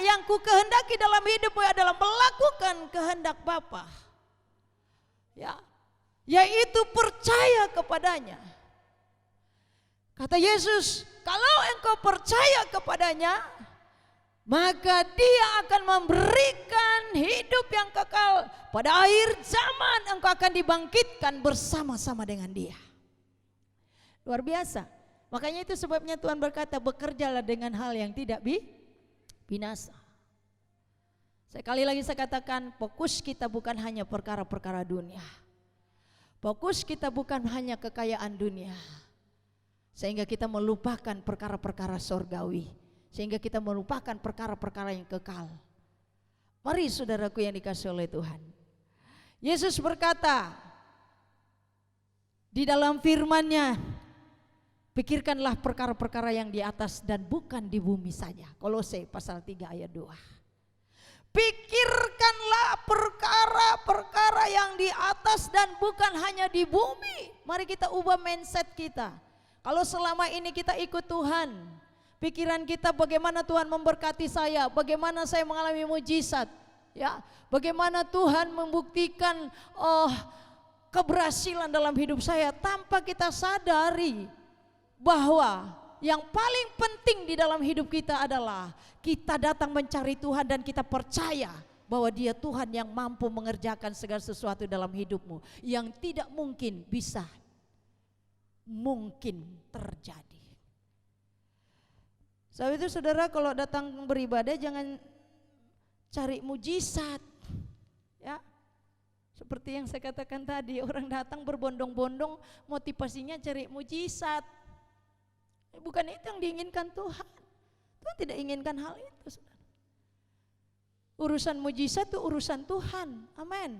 yang ku kehendaki dalam hidupmu adalah melakukan kehendak Bapa. Ya, yaitu percaya kepadanya. Kata Yesus, kalau engkau percaya kepadanya, maka Dia akan memberikan hidup yang kekal. Pada akhir zaman engkau akan dibangkitkan bersama-sama dengan Dia. Luar biasa. Makanya itu sebabnya Tuhan berkata, bekerjalah dengan hal yang tidak binasa. Sekali lagi saya katakan, fokus kita bukan hanya perkara-perkara dunia. Fokus kita bukan hanya kekayaan dunia, sehingga kita melupakan perkara-perkara sorgawi, sehingga kita melupakan perkara-perkara yang kekal. Mari saudaraku yang dikasihi oleh Tuhan, Yesus berkata di dalam firman-Nya, pikirkanlah perkara-perkara yang di atas dan bukan di bumi saja. Kolose pasal 3 ayat 2. Pikirkanlah perkara-perkara yang di atas dan bukan hanya di bumi. Mari kita ubah mindset kita. Kalau selama ini kita ikut Tuhan, pikiran kita bagaimana Tuhan memberkati saya, bagaimana saya mengalami mujizat, ya, bagaimana Tuhan membuktikan keberhasilan dalam hidup saya, tanpa kita sadari bahwa yang paling penting di dalam hidup kita adalah kita datang mencari Tuhan dan kita percaya bahwa Dia Tuhan yang mampu mengerjakan segala sesuatu dalam hidupmu yang tidak mungkin bisa mungkin terjadi. Sebab itu saudara, kalau datang beribadah jangan cari mujizat, ya. Seperti yang saya katakan tadi, orang datang berbondong-bondong motivasinya cari mujizat. Bukan itu yang diinginkan Tuhan. Tuhan tidak inginkan hal itu, saudara. Urusan mujizat itu urusan Tuhan, amin.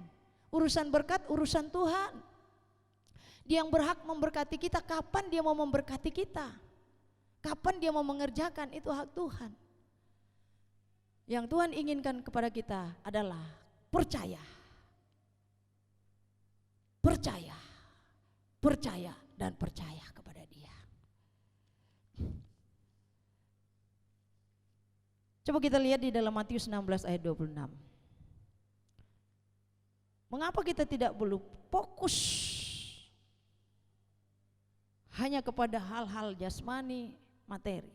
Urusan berkat urusan Tuhan. Dia yang berhak memberkati kita. Kapan Dia mau memberkati kita, kapan Dia mau mengerjakan, itu hak Tuhan. Yang Tuhan inginkan kepada kita adalah percaya. Percaya, percaya dan percaya kepada Dia. Coba kita lihat di dalam Matius 16 ayat 26. Mengapa kita tidak perlu fokus hanya kepada hal-hal jasmani, materi?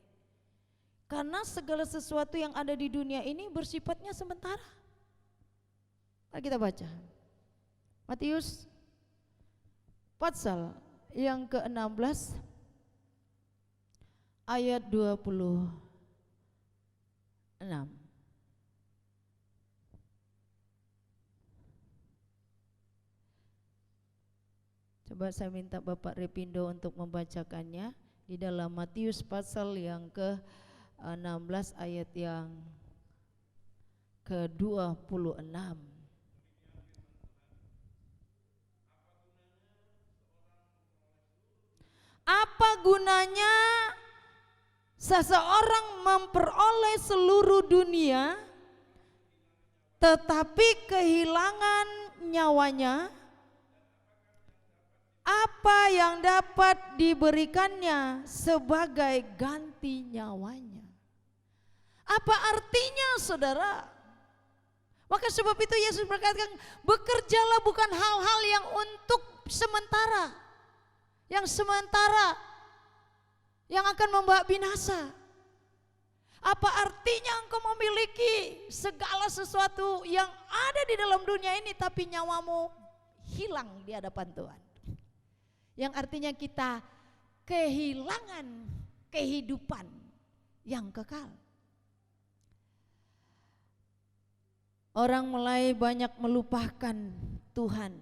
Karena segala sesuatu yang ada di dunia ini bersifatnya sementara. Mari kita baca Matius pasal yang ke-16 ayat 26. Coba saya minta Bapak Repindo untuk membacakannya di dalam Matius pasal yang ke-16 ayat yang ke-26. Apa gunanya Seseorang memperoleh seluruh dunia tetapi kehilangan nyawanya, apa yang dapat diberikannya sebagai ganti nyawanya? Apa artinya, saudara? Maka sebab itu Yesus berkata, bekerjalah bukan hal-hal yang untuk sementara, yang akan membawa binasa. Apa artinya engkau memiliki segala sesuatu yang ada di dalam dunia ini tapi nyawamu hilang di hadapan Tuhan? Yang artinya kita kehilangan kehidupan yang kekal. Orang mulai banyak melupakan Tuhan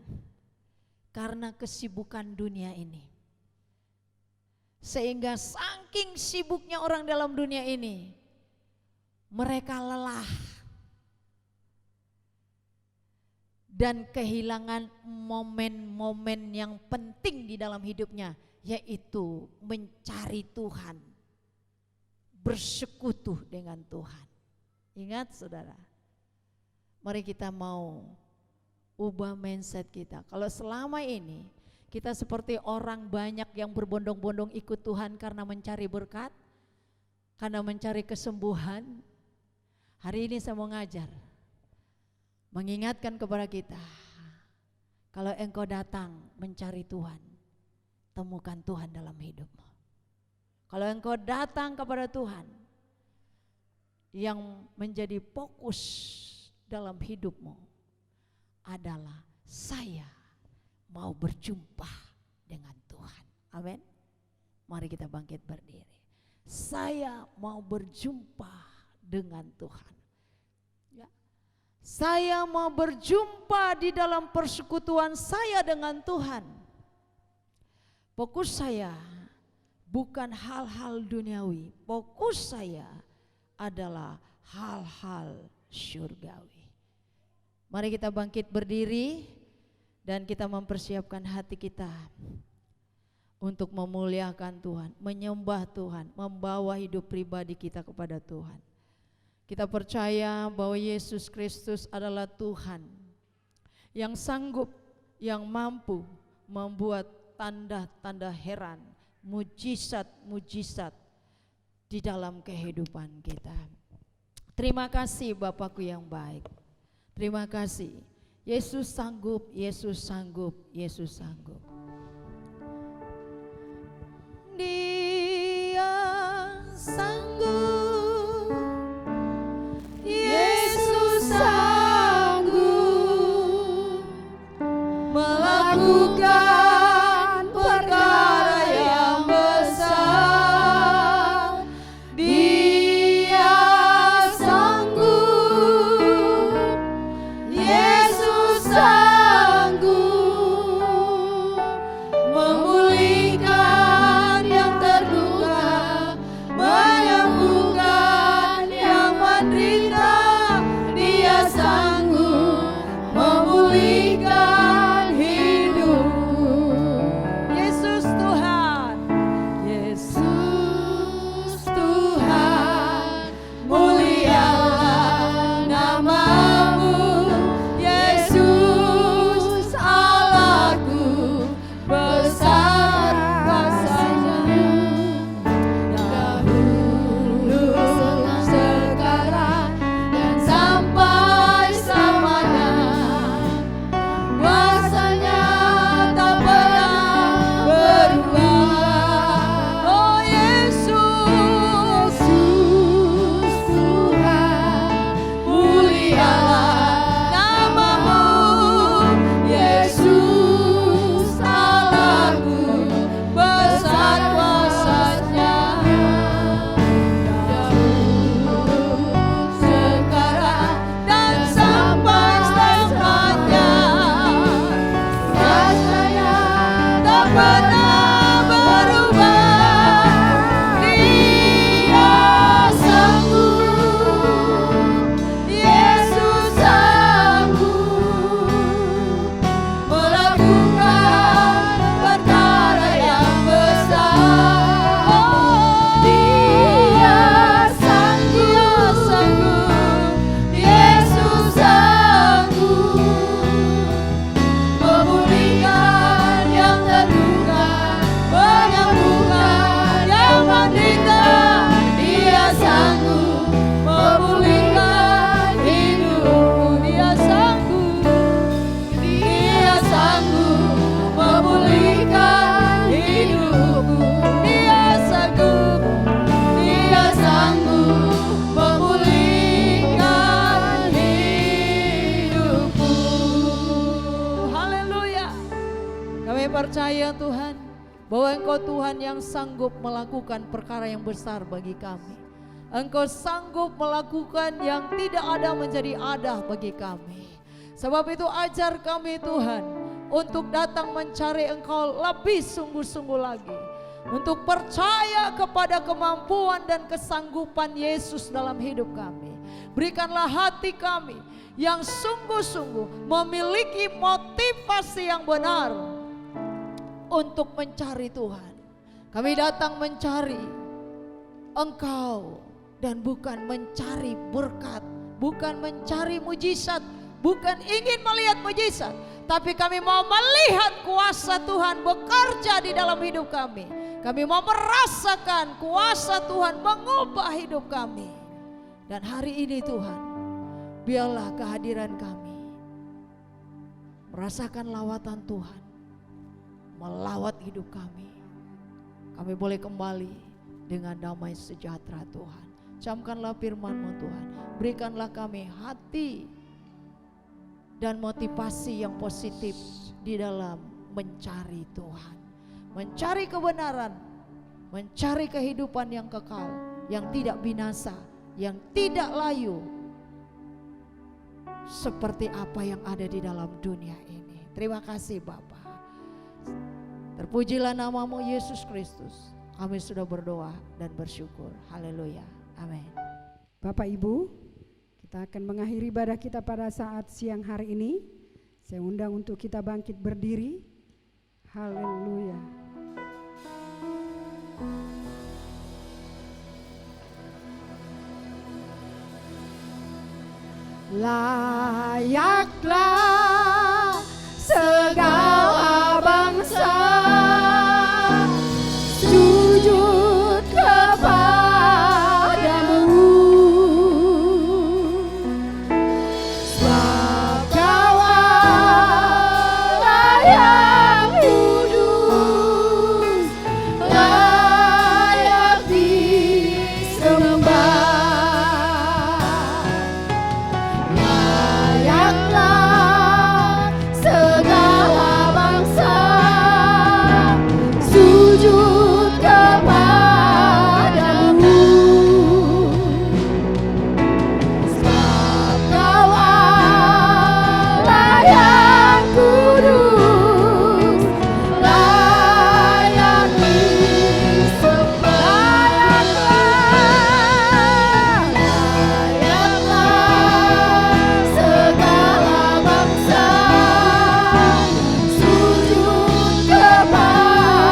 karena kesibukan dunia ini. Sehingga saking sibuknya orang dalam dunia ini, mereka lelah dan kehilangan momen-momen yang penting di dalam hidupnya, yaitu mencari Tuhan, bersekutu dengan Tuhan. Ingat saudara, mari kita mau ubah mindset kita. Kalau selama ini kita seperti orang banyak yang berbondong-bondong ikut Tuhan karena mencari berkat, karena mencari kesembuhan, hari ini saya mau ngajar, mengingatkan kepada kita, kalau engkau datang mencari Tuhan, temukan Tuhan dalam hidupmu. Kalau engkau datang kepada Tuhan, yang menjadi fokus dalam hidupmu adalah saya mau berjumpa dengan Tuhan. Amin. Mari kita bangkit berdiri. Saya mau berjumpa dengan Tuhan. Ya. Saya mau berjumpa di dalam persekutuan saya dengan Tuhan. Fokus saya bukan hal-hal duniawi. Fokus saya adalah hal-hal syurgawi. Mari kita bangkit berdiri dan kita mempersiapkan hati kita untuk memuliakan Tuhan, menyembah Tuhan, membawa hidup pribadi kita kepada Tuhan. Kita percaya bahwa Yesus Kristus adalah Tuhan yang sanggup, yang mampu membuat tanda-tanda heran, mujizat-mujizat di dalam kehidupan kita. Terima kasih Bapakku yang baik. Terima kasih. Yesus sanggup, Yesus sanggup, Yesus sanggup. Dia sanggup, Yesus sanggup melakukan perkara yang besar. Dia sanggup, Yesus sanggup memulihkan yang percaya Tuhan bahwa Engkau Tuhan yang sanggup melakukan perkara yang besar bagi kami. Engkau sanggup melakukan yang tidak ada menjadi ada bagi kami. Sebab itu ajar kami Tuhan untuk datang mencari Engkau lebih sungguh-sungguh lagi. Untuk percaya kepada kemampuan dan kesanggupan Yesus dalam hidup kami. Berikanlah hati kami yang sungguh-sungguh memiliki motivasi yang benar untuk mencari Tuhan. Kami datang mencari Engkau dan bukan mencari berkat, bukan mencari mujizat, bukan ingin melihat mujizat, tapi kami mau melihat kuasa Tuhan bekerja di dalam hidup kami. Kami mau merasakan kuasa Tuhan mengubah hidup kami. Dan hari ini Tuhan, biarlah kehadiran kami merasakan lawatan Tuhan melawat hidup kami. Kami boleh kembali dengan damai sejahtera Tuhan. Camkanlah firman-Mu Tuhan. Berikanlah kami hati dan motivasi yang positif di dalam mencari Tuhan. Mencari kebenaran, mencari kehidupan yang kekal, yang tidak binasa, yang tidak layu, seperti apa yang ada di dalam dunia ini. Terima kasih Bapa. Terpujilah nama-Mu Yesus Kristus. Kami sudah berdoa dan bersyukur. Haleluya. Amin. Bapak Ibu, kita akan mengakhiri ibadah kita pada saat siang hari ini. Saya undang untuk kita bangkit berdiri. Haleluya. Layaklah segala bangsa sujud kepadamu, sebab Kau Allah yang kudus, layak disembah. Layaklah segala bangsa sujud kepadamu, sebab Kau Allah yang kudus, layak disembah. Layaklah segala bangsa sujud kepadamu,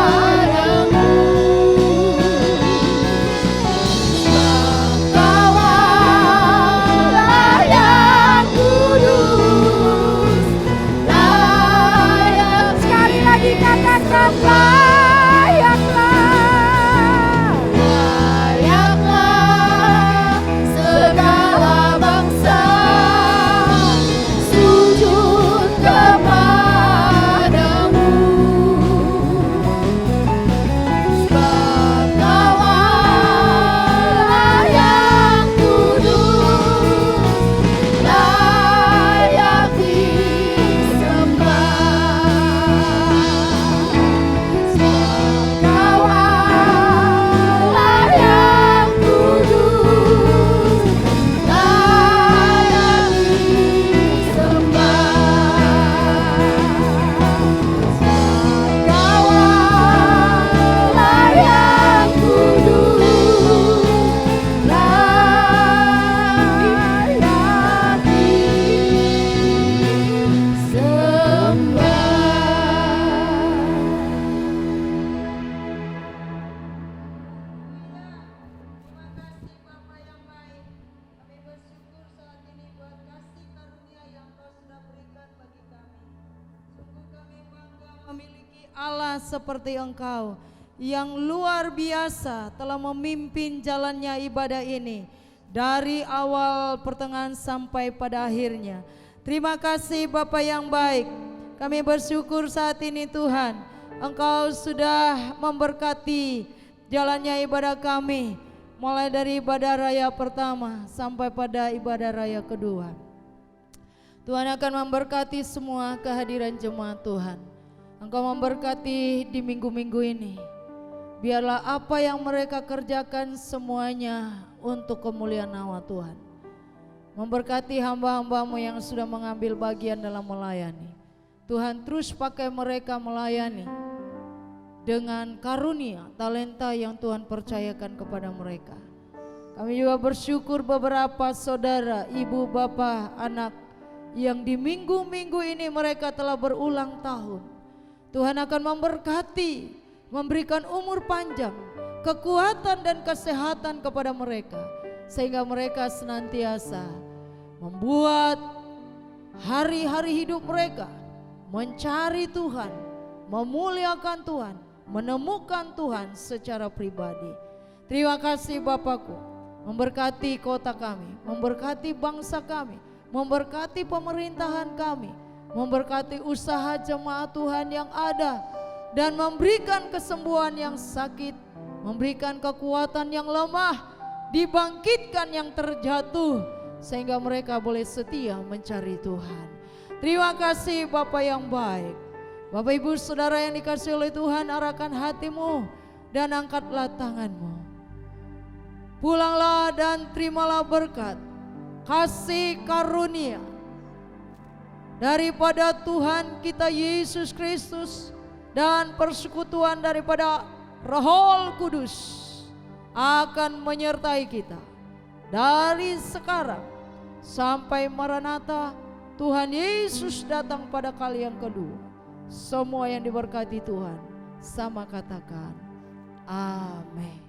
sebab Kau Allah yang kudus, layak. Sekali lagi katakan layaklah, layaklah segala bangsa sujud kepadamu, sebab Kau Allah yang kudus, layak disembah. Sebab Kau Allah yang kudus, layak disembah. Sebab Kau Allah yang kudus, layak memiliki Allah seperti Engkau yang luar biasa telah memimpin jalannya ibadah ini dari awal pertengahan sampai pada akhirnya. Terima kasih Bapa yang baik. Kami bersyukur saat ini Tuhan, Engkau sudah memberkati jalannya ibadah kami mulai dari ibadah raya pertama sampai pada ibadah raya kedua. Tuhan akan memberkati semua kehadiran jemaat Tuhan. Engkau memberkati di minggu-minggu ini. Biarlah apa yang mereka kerjakan semuanya untuk kemuliaan nama Tuhan. Memberkati hamba-hambamu yang sudah mengambil bagian dalam melayani. Tuhan terus pakai mereka melayani dengan karunia, talenta yang Tuhan percayakan kepada mereka. Kami juga bersyukur beberapa saudara, ibu, bapak, anak yang di minggu-minggu ini mereka telah berulang tahun. Tuhan akan memberkati, memberikan umur panjang, kekuatan dan kesehatan kepada mereka, sehingga mereka senantiasa membuat hari-hari hidup mereka mencari Tuhan, memuliakan Tuhan, menemukan Tuhan secara pribadi. Terima kasih Bapakku, memberkati kota kami, memberkati bangsa kami, memberkati pemerintahan kami, memberkati usaha jemaat Tuhan yang ada, dan memberikan kesembuhan yang sakit, memberikan kekuatan yang lemah, dibangkitkan yang terjatuh, sehingga mereka boleh setia mencari Tuhan. Terima kasih Bapa yang baik. Bapak Ibu Saudara yang dikasihi oleh Tuhan, arahkan hatimu dan angkatlah tanganmu. Pulanglah dan terimalah berkat, kasih karunia daripada Tuhan kita Yesus Kristus dan persekutuan daripada Roh Kudus akan menyertai kita dari sekarang sampai Maranatha, Tuhan Yesus datang pada kali yang kedua. Semua yang diberkati Tuhan sama katakan amin.